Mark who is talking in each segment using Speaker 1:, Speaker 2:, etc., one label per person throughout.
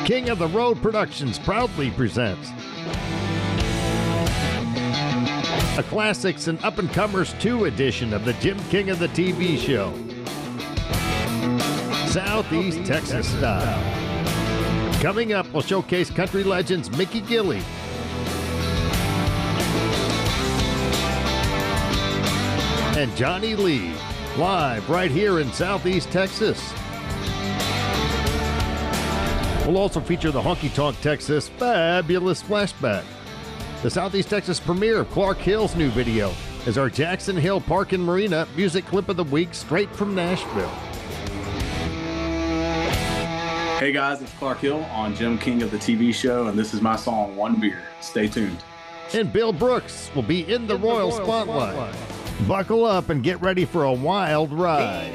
Speaker 1: King of the Road Productions proudly presents a Classics and Up-and-Comers 2 edition of the Jim King of the TV show. Southeast Texas style. Coming up, we'll showcase country legends Mickey Gilley, and Johnny Lee, live right here in Southeast Texas. We'll also feature the Honky Tonk Texas fabulous Flashback. The Southeast Texas premiere of Clark Hill's new video is our Jackson Hill Park and Marina music clip of the week straight from Nashville.
Speaker 2: Hey guys, it's Clark Hill on Jim King of the TV show, and this is my song, One Beer. Stay tuned.
Speaker 1: And Bill Brooks will be in the Royal Spotlight. Buckle up and get ready for a wild ride.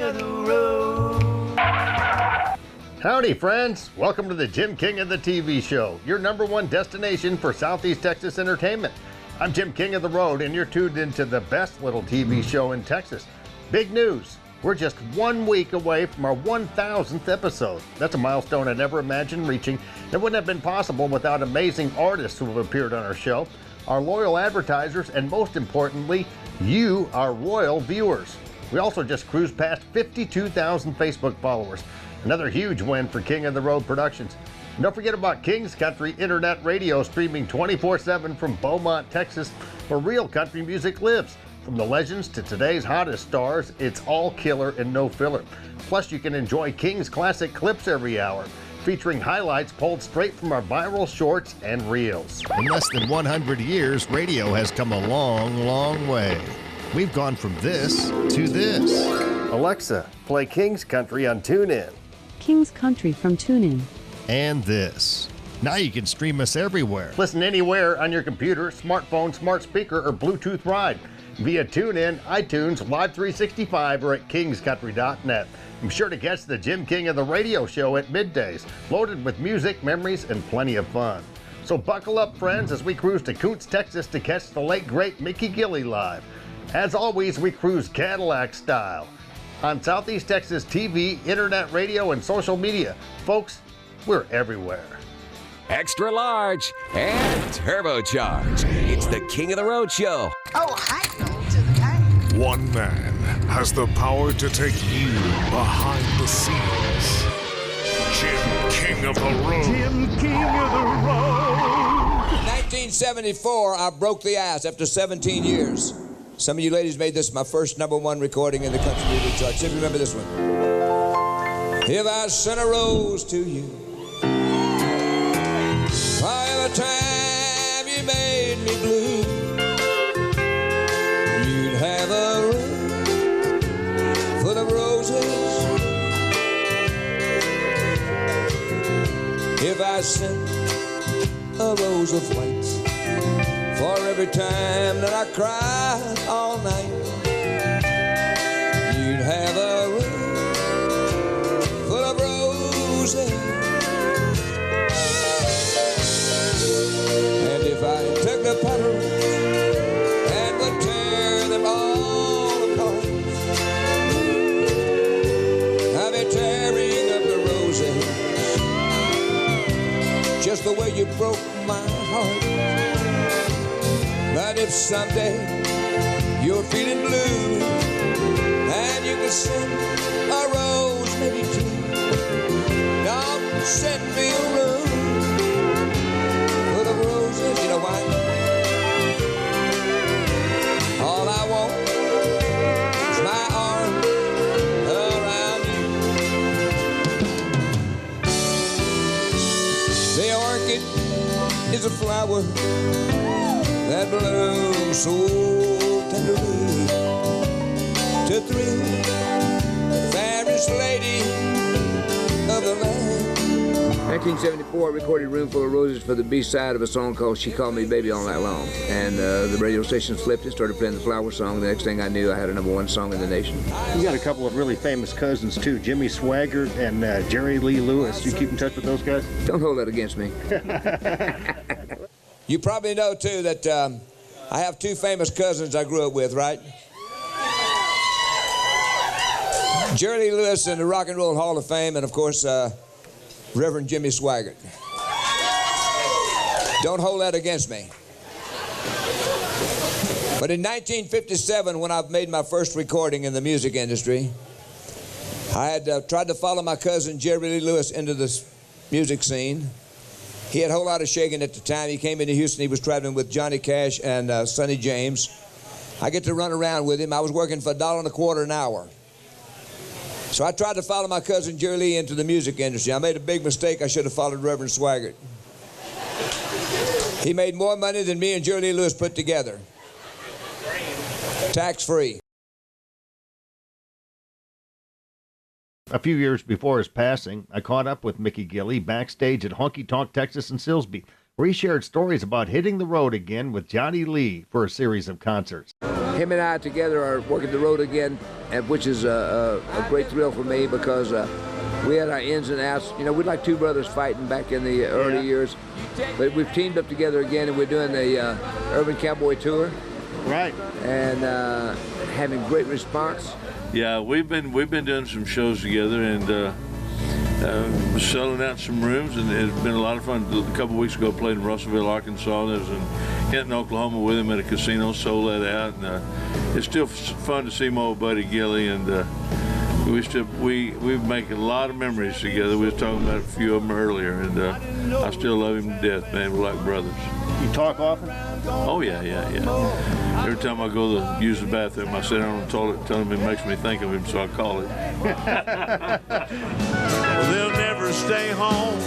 Speaker 1: Howdy, friends. Welcome to the Jim King of the TV show, your #1 destination for Southeast Texas entertainment. I'm Jim King of the Road, and you're tuned into the best little TV show in Texas. Big news. We're just 1 week away from our 1,000th episode. That's a milestone I never imagined reaching. It wouldn't have been possible without amazing artists who have appeared on our show, our loyal advertisers, and most importantly, you, our royal viewers. We also just cruised past 52,000 Facebook followers. Another huge win for King of the Road Productions. And don't forget about King's Country Internet Radio, streaming 24/7 from Beaumont, Texas, where real country music lives. From the legends to today's hottest stars, it's all killer and no filler. Plus, you can enjoy King's classic clips every hour, featuring highlights pulled straight from our viral shorts and reels. In less than 100 years, radio has come a long, long way. We've gone from this to this. Alexa, play King's Country on TuneIn.
Speaker 3: King's Country from TuneIn.
Speaker 1: And this. Now you can stream us everywhere. Listen anywhere on your computer, smartphone, smart speaker, or Bluetooth ride via TuneIn, iTunes, Live 365, or at kingscountry.net. Be sure to catch the Jim King of the Radio show at middays, loaded with music, memories, and plenty of fun. So buckle up, friends, as we cruise to Kuntz, Texas to catch the late, great Mickey Gilley live. As always, we cruise Cadillac style on Southeast Texas TV, internet radio, and social media. Folks, we're everywhere.
Speaker 4: Extra large and turbocharged. It's the King of the Road show.
Speaker 5: Oh, hi, to the game.
Speaker 6: One man has the power to take you behind the scenes. Jim King of the Road. Jim King of the Road.
Speaker 7: In 1974, I broke the ice after 17 years. Some of you ladies made this my first #1 recording in the country music charts. See if you remember this one. If I sent a rose to you, for every time you made me blue, you'd have a room full of roses. If I sent a rose of white for every time that I cried all night, you'd have a room full of roses. And if I took the petals and would tear them all apart, I'd be tearing up the roses just the way you broke my heart. But if someday you're feeling blue and you can send a rose, maybe two, don't send me a room full of roses. You know why? All I want is my arm around you. The orchid is a flower that blooms so tenderly to thrill the fairest lady of the land.
Speaker 8: 1974, I recorded Room Full of Roses for the B-side of a song called She Called Me Baby All Night Long. And the radio station flipped it, started playing the flower song. The next thing I knew, I had a #1 song in the nation.
Speaker 1: You got a couple of really famous cousins, too, Jimmy Swaggart and Jerry Lee Lewis. You keep in touch with those guys?
Speaker 8: Don't hold that against me.
Speaker 7: You probably know, too, that I have 2 famous cousins I grew up with, right? Jerry Lee Lewis in the Rock and Roll Hall of Fame, and, of course, Reverend Jimmy Swaggart. Don't hold that against me. But in 1957, when I made my first recording in the music industry, I had tried to follow my cousin Jerry Lee Lewis into this music scene. He had a whole lot of shaking at the time. He came into Houston. He was traveling with Johnny Cash and Sonny James. I get to run around with him. I was working for $1.25 an hour. So I tried to follow my cousin Jerry Lee into the music industry. I made a big mistake. I should have followed Reverend Swaggart. He made more money than me and Jerry Lee Lewis put together. Tax-free.
Speaker 1: A few years before his passing, I caught up with Mickey Gilley backstage at Honky Tonk Texas in Silsbee, where he shared stories about hitting the road again with Johnny Lee for a series of concerts.
Speaker 8: Him and I together are working the road again, which is a great thrill for me because we had our ins and outs. You know, we'd like two brothers fighting back in the early years, but we've teamed up together again, and we're doing the Urban Cowboy Tour.
Speaker 1: Right.
Speaker 8: And having great response.
Speaker 9: Yeah, we've been doing some shows together and selling out some rooms, and it's been a lot of fun. A couple of weeks ago, I played in Russellville, Arkansas. I was in Kenton, Oklahoma with him at a casino, sold that out, and it's still fun to see my old buddy Gilley, and we make a lot of memories together. We were talking about a few of them earlier, and I still love him to death, man. We're like brothers.
Speaker 1: You talk often?
Speaker 9: Oh, yeah. Every time I go to use the bathroom, I sit down on the toilet, tell him it makes me think of him, so I call it.
Speaker 6: Well, they'll never stay home.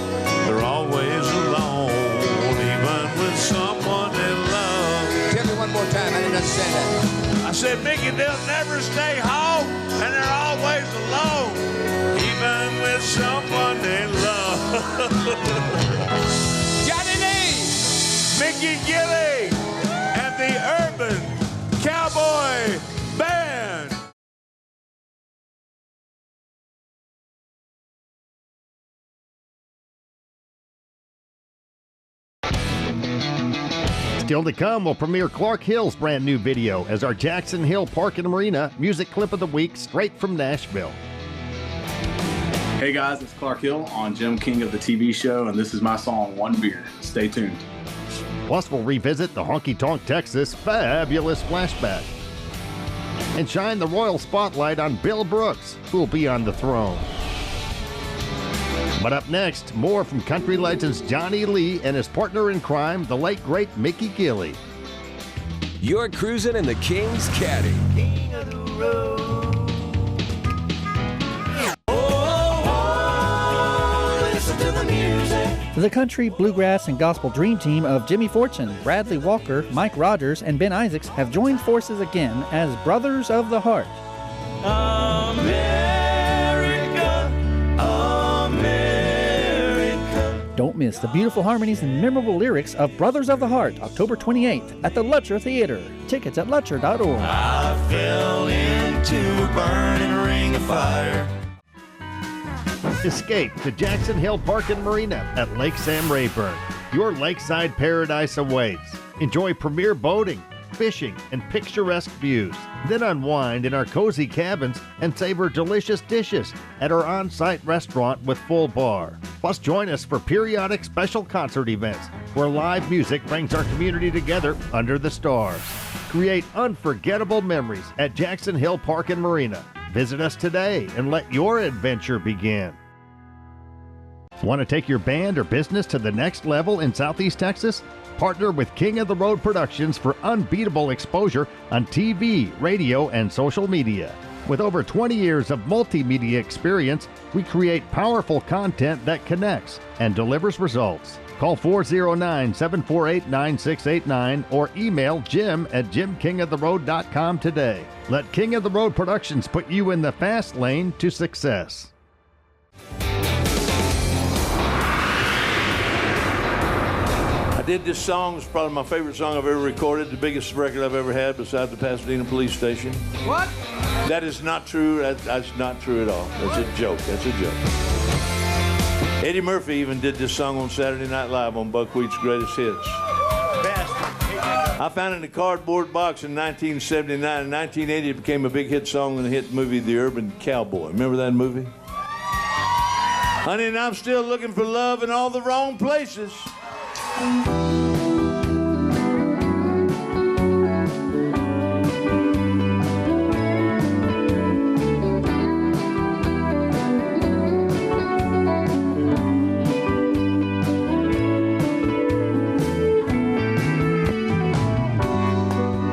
Speaker 6: They're always alone, even with someone they love.
Speaker 7: Tell me one more time. I didn't understand that.
Speaker 6: I said, Mickey, they'll never stay home, and they're always alone, even with someone they love.
Speaker 7: Johnny Lee!
Speaker 6: Mickey Gilley and the Urban Cowboy Band.
Speaker 1: Still to come, we'll premiere Clark Hill's brand new video as our Jackson Hill Park and Marina music clip of the week straight from Nashville.
Speaker 2: Hey guys, it's Clark Hill on Jim King of the TV show, and this is my song, One Beer. Stay tuned.
Speaker 1: Plus, we'll revisit the Honky Tonk Texas fabulous flashback and shine the royal spotlight on Bill Brooks, who'll be on the throne. But up next, more from country legends Johnny Lee and his partner in crime, the late great Mickey Gilley.
Speaker 4: You're cruising in the King's Caddy.
Speaker 10: King of the road. Listen to the music.
Speaker 11: The country, bluegrass, and gospel dream team of Jimmy Fortune, Bradley Walker, Mike Rogers, and Ben Isaacs have joined forces again as Brothers of the Heart. Don't miss the beautiful harmonies and memorable lyrics of Brothers of the Heart, October 28th at the Lutcher Theater. Tickets at lutcher.org.
Speaker 10: I fell into a burning ring of fire.
Speaker 1: Escape to Jackson Hill Park and Marina at Lake Sam Rayburn. Your lakeside paradise awaits. Enjoy premier boating, fishing, and picturesque views. Then unwind in our cozy cabins and savor delicious dishes at our on-site restaurant with full bar. Plus, join us for periodic special concert events where live music brings our community together under the stars. Create unforgettable memories at Jackson Hill Park and Marina. Visit us today and let your adventure begin. Want to take your band or business to the next level in Southeast Texas? Partner with King of the Road Productions for unbeatable exposure on TV, radio, and social media. With over 20 years of multimedia experience, we create powerful content that connects and delivers results. Call 409-748-9689 or email jim@jimkingoftheroad.com today. Let King of the Road Productions put you in the fast lane to success.
Speaker 9: I did this song. It's probably my favorite song I've ever recorded, the biggest record I've ever had besides the Pasadena Police Station.
Speaker 7: What?
Speaker 9: That is not true. That's not true at all. That's a joke. That's a joke. Eddie Murphy even did this song on Saturday Night Live on Buckwheat's Greatest Hits. I found it in a cardboard box in 1979. In 1980, it became a big hit song and a hit movie, The Urban Cowboy. Remember that movie? Honey, and I'm still looking for love in all the wrong places.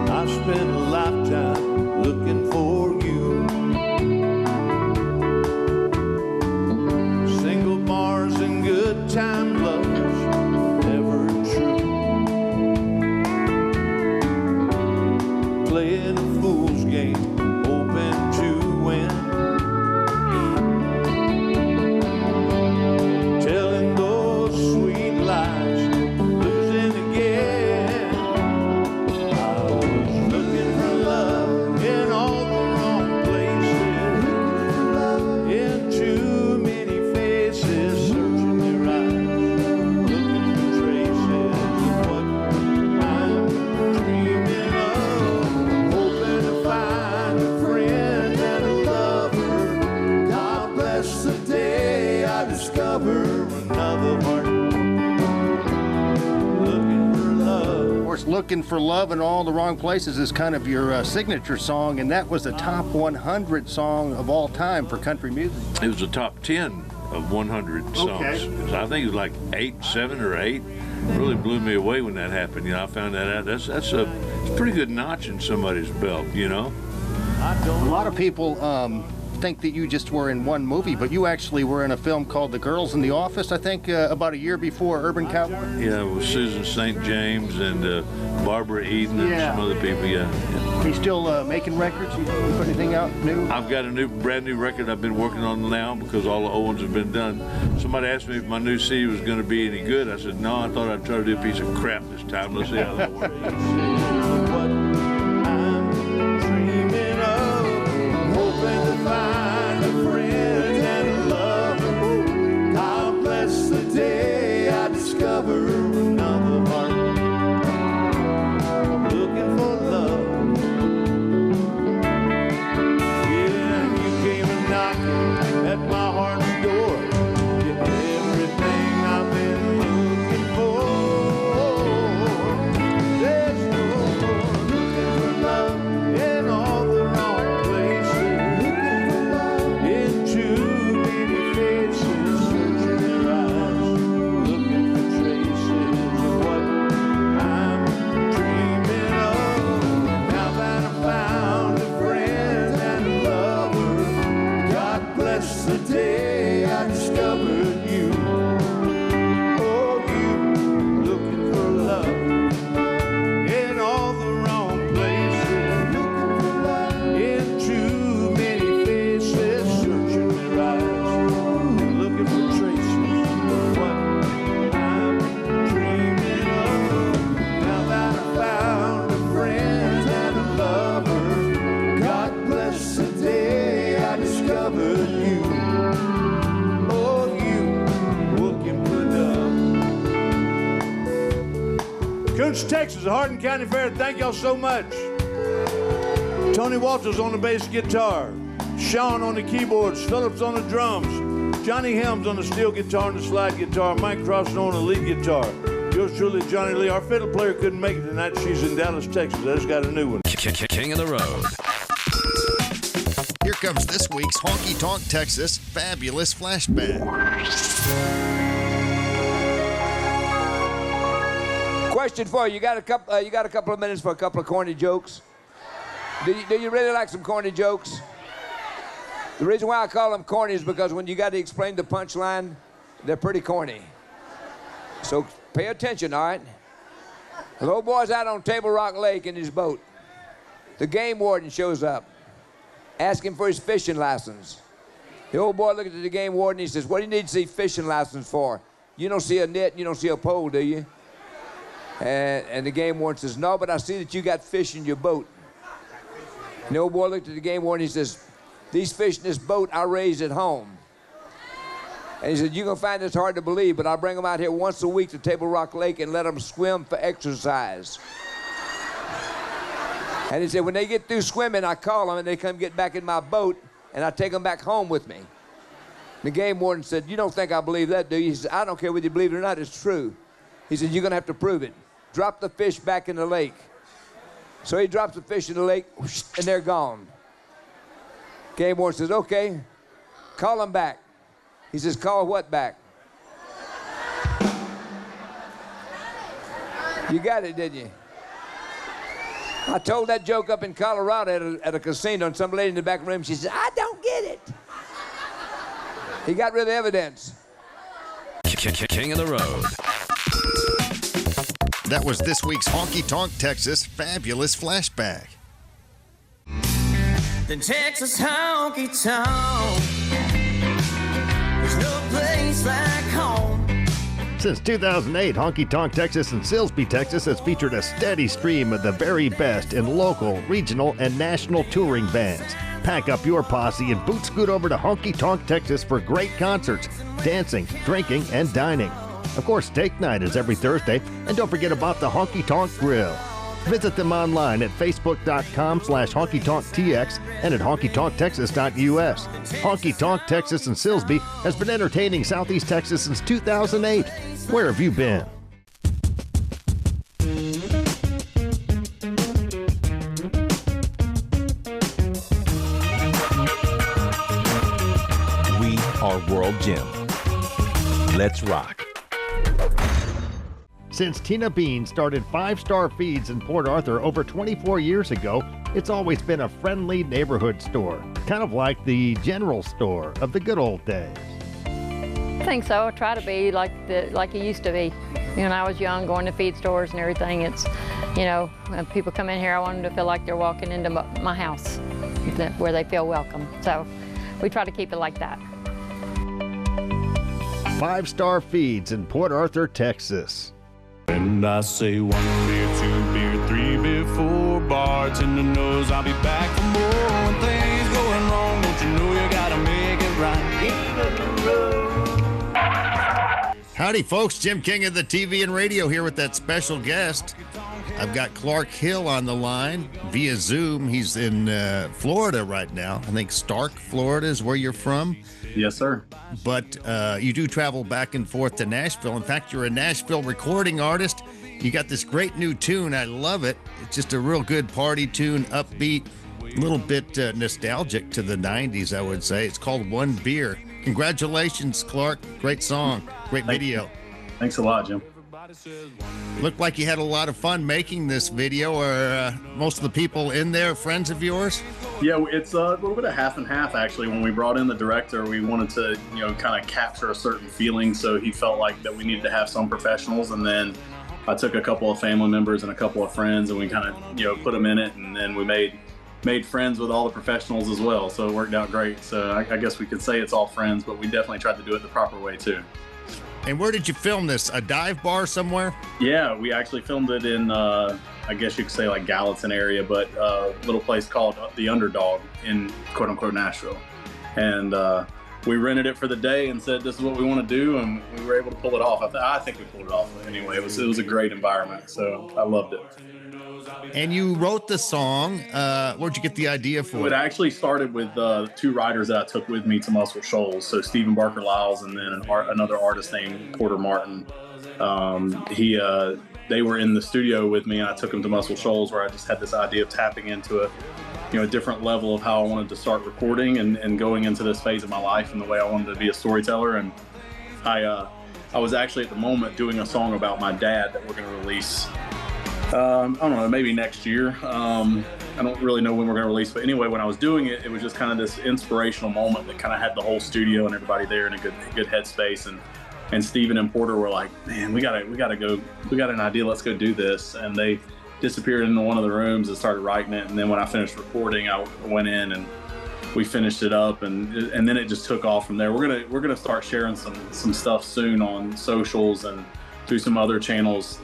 Speaker 9: I spent a lifetime looking for you. Single bars and good time lovers, never true. Playing a fool's game, hoping to win. Telling those sweet lies, losing again. I was looking for love in all the wrong places, in too many faces, searching their eyes, looking for traces of what I'm dreaming of, hoping to find a friend and a lover. God bless the day I discover another heart looking for love.
Speaker 1: Of course, Looking for Love in All the Wrong Places is kind of your signature song, and that was the top 100 song of all time for country music.
Speaker 9: It was the top 10 of 100 songs.
Speaker 1: Okay.
Speaker 9: I think it was like 7 or 8. Really blew me away when that happened. You know, I found that out. That's a pretty good notch in somebody's belt, you know?
Speaker 1: A lot of people think that you just were in one movie, but you actually were in a film called The Girls in the Office, I think, about a year before Urban Cowboy.
Speaker 9: Yeah, with Susan St. James and Barbara Eden and some other people, yeah.
Speaker 1: Are you still making records? You put anything out new?
Speaker 9: I've got a brand new record I've been working on now because all the old ones have been done. Somebody asked me if my new CD was going to be any good. I said, no, I thought I'd try to do a piece of crap this time. Let's see how that works. What I'm dreaming of, hoping to find a friend and a lover. God bless the day I discover another heart looking for love. Yeah, you came a knocking at my heart's door. You're everything I've been looking for. There's no more looking for love in all the wrong places. Looking for love in too many faces, searching their eyes, looking for traces of what I'm dreaming of. Now that I found a friend and a lover, God bless the day I discovered you. Oh, you looking for love in all the wrong places, looking for love in too many faces, searching their eyes, looking for traces of what I'm dreaming of. Now that I found a friend and a lover, God bless the day I discovered you. Oh, you looking for love. Cooch, Texas, the Hardin County Fair. Thank y'all so much. Tony Walters on the bass guitar, Sean on the keyboards, Phillips on the drums, Johnny Helms on the steel guitar and the slide guitar, Mike Crossan on the lead guitar. Yours truly, Johnny Lee. Our fiddle player couldn't make it tonight. She's in Dallas, Texas. I just got a new one.
Speaker 4: King of the Road.
Speaker 1: Here comes this week's Honky Tonk Texas Fabulous Flashback.
Speaker 8: Question for you. You got a couple of minutes for a couple of corny jokes? Do you really like some corny jokes? The reason why I call them corny is because when you got to explain the punchline, they're pretty corny. So pay attention, all right? The old boy's out on Table Rock Lake in his boat. The game warden shows up, asking for his fishing license. The old boy looks at the game warden, he says, what do you need to see fishing license for? You don't see a net, you don't see a pole, do you? And the game warden says, no, but I see that you got fish in your boat. And the old boy looked at the game warden, he says, these fish in this boat I raised at home. And he said, you're going to find this hard to believe, but I bring them out here once a week to Table Rock Lake and let them swim for exercise. And he said, when they get through swimming, I call them and they come get back in my boat and I take them back home with me. The game warden said, "You don't think I believe that, do you?" He said, "I don't care whether you believe it or not, it's true." He said, "You're gonna have to prove it. Drop the fish back in the lake." So he drops the fish in the lake, whoosh, and they're gone. Game warden says, "Okay, call them back." He says, "Call what back?" You got it, didn't you? I told that joke up in Colorado at a casino, and some lady in the back room, she said, "I don't get it." He got rid of the evidence.
Speaker 4: King of the Road.
Speaker 1: That was this week's Honky Tonk Texas Fabulous Flashback.
Speaker 10: The Texas honky tonk. There's no place like home.
Speaker 1: Since 2008, Honky Tonk Texas in Silsbee, Texas has featured a steady stream of the very best in local, regional, and national touring bands. Pack up your posse and boot scoot over to Honky Tonk Texas for great concerts, dancing, drinking, and dining. Of course, steak night is every Thursday, and don't forget about the Honky Tonk Grill. Visit them online at facebook.com/honkytonktx and at honkytonktexas.us. Honky Tonk Texas in Silsbee has been entertaining Southeast Texas since 2008. Where have you been?
Speaker 12: We are World Gym. Let's rock.
Speaker 1: Since Tina Bean started 5-Star Feeds in Port Arthur over 24 years ago, it's always been a friendly neighborhood store, kind of like the general store of the good old days.
Speaker 13: I think so. I try to be like it used to be. When I was young, going to feed stores and everything, it's, when people come in here, I want them to feel like they're walking into my house, where they feel welcome. So we try to keep it like that.
Speaker 1: 5-Star Feeds in Port Arthur, Texas.
Speaker 10: And I say 1 beer, 2 beer, 3 beer, 4, bartender knows I'll be back for more. When things going wrong, don't you know you gotta make it right? King of the road.
Speaker 1: Howdy, folks. Jim King of the TV and radio here with that special guest. I've got Clark Hill on the line via Zoom. He's in Florida right now. I think Stark, Florida is where you're from.
Speaker 2: Yes, sir.
Speaker 1: But you do travel back and forth to Nashville. In fact, you're a Nashville recording artist. You got this great new tune. I love it. It's just a real good party tune, upbeat, a little bit nostalgic to the 90s, I would say. It's called One Beer. Congratulations, Clark. Great song. Great video.
Speaker 2: Thanks a lot, Jim.
Speaker 1: Looked like you had a lot of fun making this video. Are most of the people in there friends of yours?
Speaker 2: Yeah, it's a little bit of half and half, actually. When we brought in the director, we wanted to, kind of capture a certain feeling. So he felt like that we needed to have some professionals. And then I took a couple of family members and a couple of friends, and we kind of, put them in it. And then we made friends with all the professionals as well. So it worked out great. So I guess we could say it's all friends, but we definitely tried to do it the proper way too.
Speaker 1: And where did you film this? A dive bar somewhere?
Speaker 2: Yeah, we actually filmed it in, I guess you could say like Gallatin area, but a little place called The Underdog in quote unquote Nashville. And we rented it for the day and said, this is what we want to do. And we were able to pull it off. I think we pulled it off anyway. It was a great environment. So I loved it.
Speaker 1: And you wrote the song. Where'd you get the idea for it?
Speaker 2: It actually started with 2 writers that I took with me to Muscle Shoals. So Stephen Barker Lyles and then another artist named Porter Martin. They were in the studio with me, and I took them to Muscle Shoals, where I just had this idea of tapping into a different level of how I wanted to start recording and going into this phase of my life and the way I wanted to be a storyteller. And I was actually at the moment doing a song about my dad that we're going to release. I don't know, maybe next year. I don't really know when we're going to release, but anyway, when I was doing it, it was just kind of this inspirational moment that kind of had the whole studio and everybody there in a good headspace. And Steven and Porter were like, man, we gotta go. We got an idea. Let's go do this. And they disappeared into one of the rooms and started writing it. And then when I finished recording, I went in and we finished it up, and then it just took off from there. We're gonna start sharing some stuff soon on socials and through some other channels,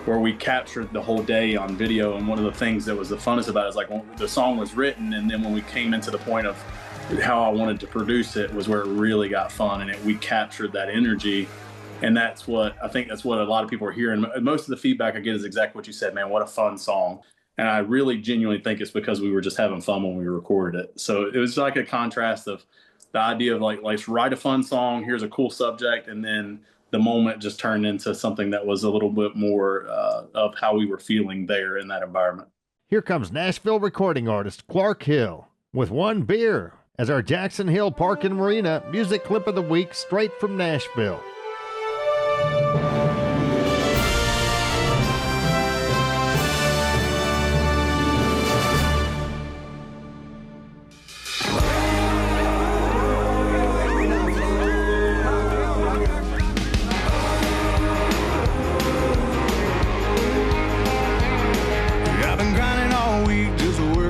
Speaker 2: where we captured the whole day on video. And one of the things that was the funnest about it is like when the song was written, and then when we came into the point of how I wanted to produce it was where it really got fun, and we captured that energy. And I think that's what a lot of people are hearing. Most of the feedback I get is exactly what you said, man, what a fun song. And I really genuinely think it's because we were just having fun when we recorded it. So it was like a contrast of the idea of like, let's write a fun song, here's a cool subject, and then the moment just turned into something that was a little bit more of how we were feeling there in that environment.
Speaker 1: Here comes Nashville recording artist Clark Hill with One Beer as our Jackson Hill Park and Marina music clip of the week straight from Nashville.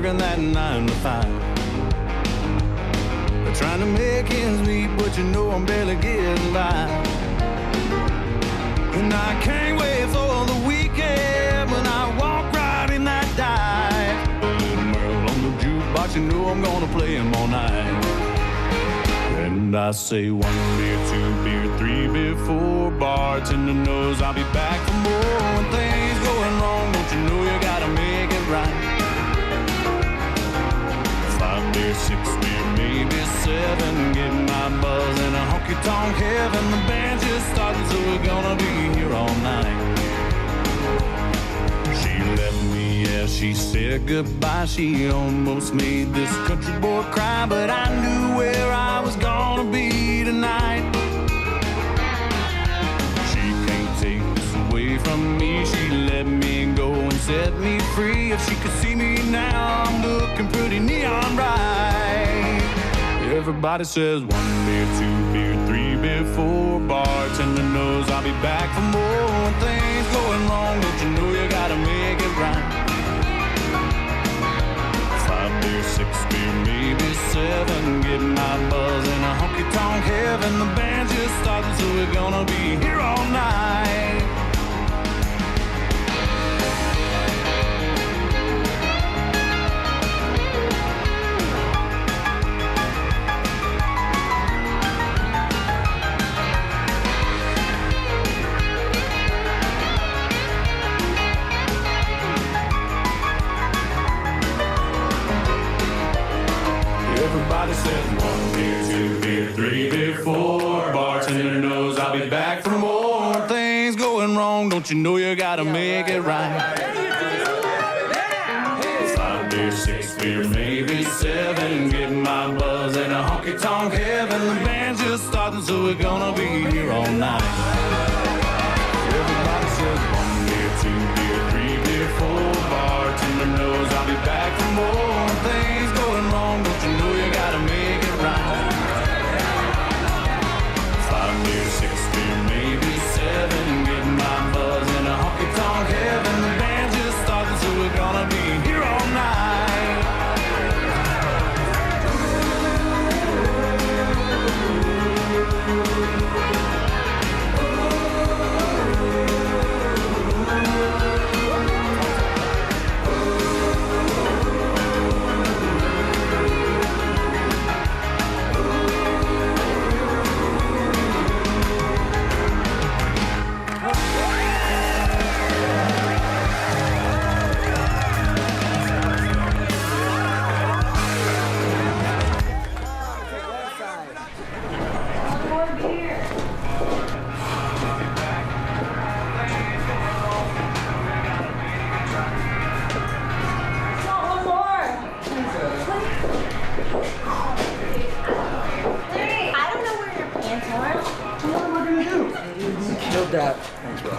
Speaker 10: That 9 to 5, they're trying to make ends meet, but you know I'm barely getting by. And I can't wait for the weekend when I walk right in that dive. A little Merle on the jukebox, you know I'm gonna play him all night. And I say 1 beer, 2 beer, 3 beer, 4, bartender knows I'll be back for more. When things going wrong, don't you know you gotta make it right. 5 beer, 6 beer, maybe 7. Get my buzz in a honky tonk heaven. The band just started, so we're gonna be here all night. She left me as she said goodbye. She almost made this country boy cry, but I knew where I was gonna be tonight. She can't take this away from me. She let me go and set me free. If she could see me now, I'm looking pretty neon bright. Everybody says 1 beer, 2 beer, 3 beer, 4, bartender knows I'll be back for more. When things going wrong, don't you know you gotta make it right. 5 beer, 6 beer, maybe 7. Get my buzz in a honky tonk heaven. The band just started, so we're gonna be here all night. Everybody says 1 beer, 2 beer, 3 beer, 4. Bartender knows I'll be back for more. When things going wrong, don't you know you gotta make it right. 5 beer, 6 beer, maybe 7. Get my buzz in a honky tonk heaven. The band's just starting, so we're gonna be here all night. Everybody says 1 beer, 2 beer, 3 beer, 4. Bartender knows I'll be back for more. When things going wrong, don't you know you gotta make it right. 5 beer, 6 beer, maybe 7. Get my buzz in a honky tonk heaven. The band just started, so we're gonna be here all night.
Speaker 8: That. Thanks, Will.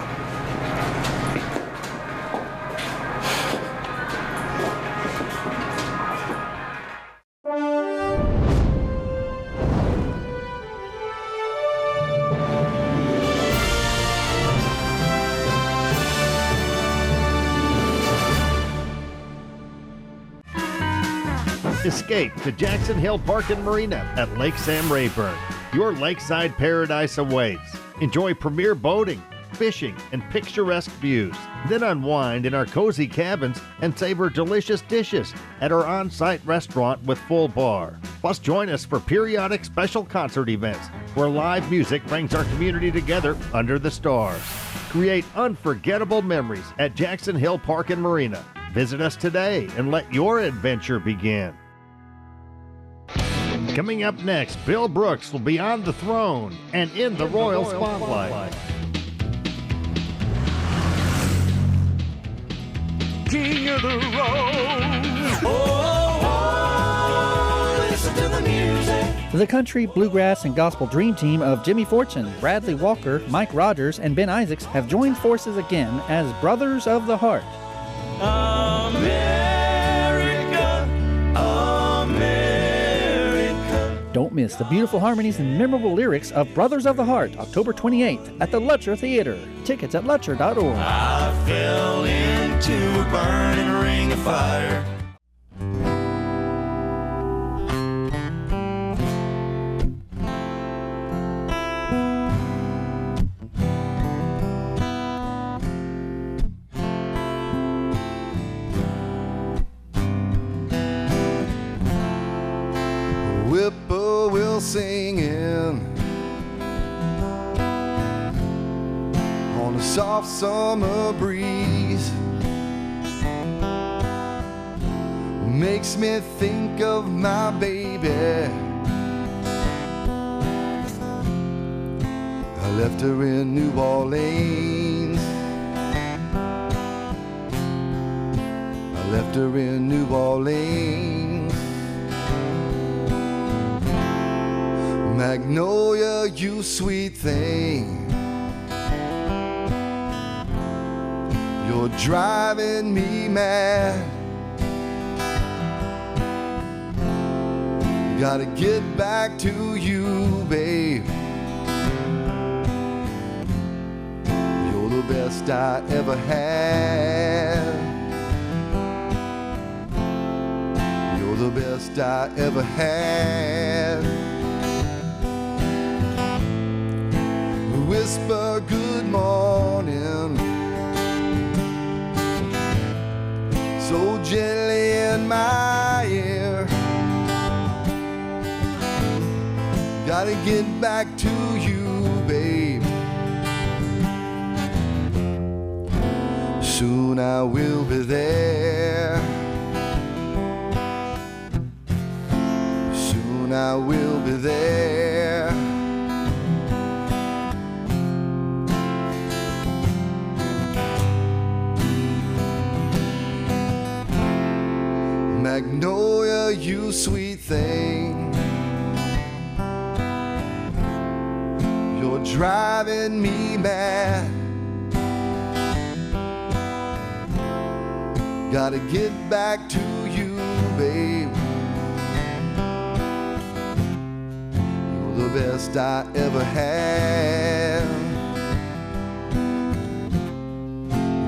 Speaker 1: Escape to Jackson Hill Park and Marina at Lake Sam Rayburn. Your lakeside paradise awaits. Enjoy premier boating, fishing, and picturesque views. Then unwind in our cozy cabins and savor delicious dishes at our on-site restaurant with full bar. Plus, join us for periodic special concert events where live music brings our community together under the stars. Create unforgettable memories at Jackson Hill Park and Marina. Visit us today and let your adventure begin. Coming up next, Bill Brooks will be on the throne and in the royal spotlight.
Speaker 6: King of the road.
Speaker 7: Listen to the music.
Speaker 11: The country, bluegrass, and gospel dream team of Jimmy Fortune, Bradley Walker, Mike Rogers, and Ben Isaacs have joined forces again as Brothers of the Heart.
Speaker 7: America, America.
Speaker 11: Don't miss the beautiful harmonies and memorable lyrics of Brothers of the Heart, October 28th at the Lutcher Theater. Tickets at lutcher.org.
Speaker 7: I fell into a burning ring of fire.
Speaker 14: Whippoorwill singing on a soft summer breeze makes me think of my baby. I left her in New Orleans. I left her in New Orleans. Magnolia, you sweet thing, you're driving me mad. Gotta get back to you, babe. You're the best I ever had. You're the best I ever had. Whisper good morning so gently in my ear. Gotta get back to you, babe. Soon I will be there. Soon I will be there. Magnolia, you sweet thing, you're driving me mad. Gotta get back to you, babe. You're the best I ever had.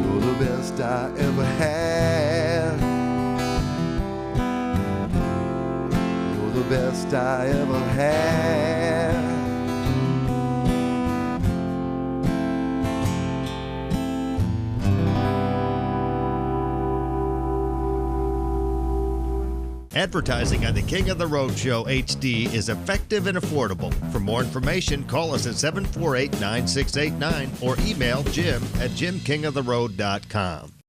Speaker 14: You're the best I ever had. The best I ever had.
Speaker 1: Advertising on the King of the Road Show HD is effective and affordable. For more information, call us at 748-9689 or email Jim at jimkingoftheroad.com.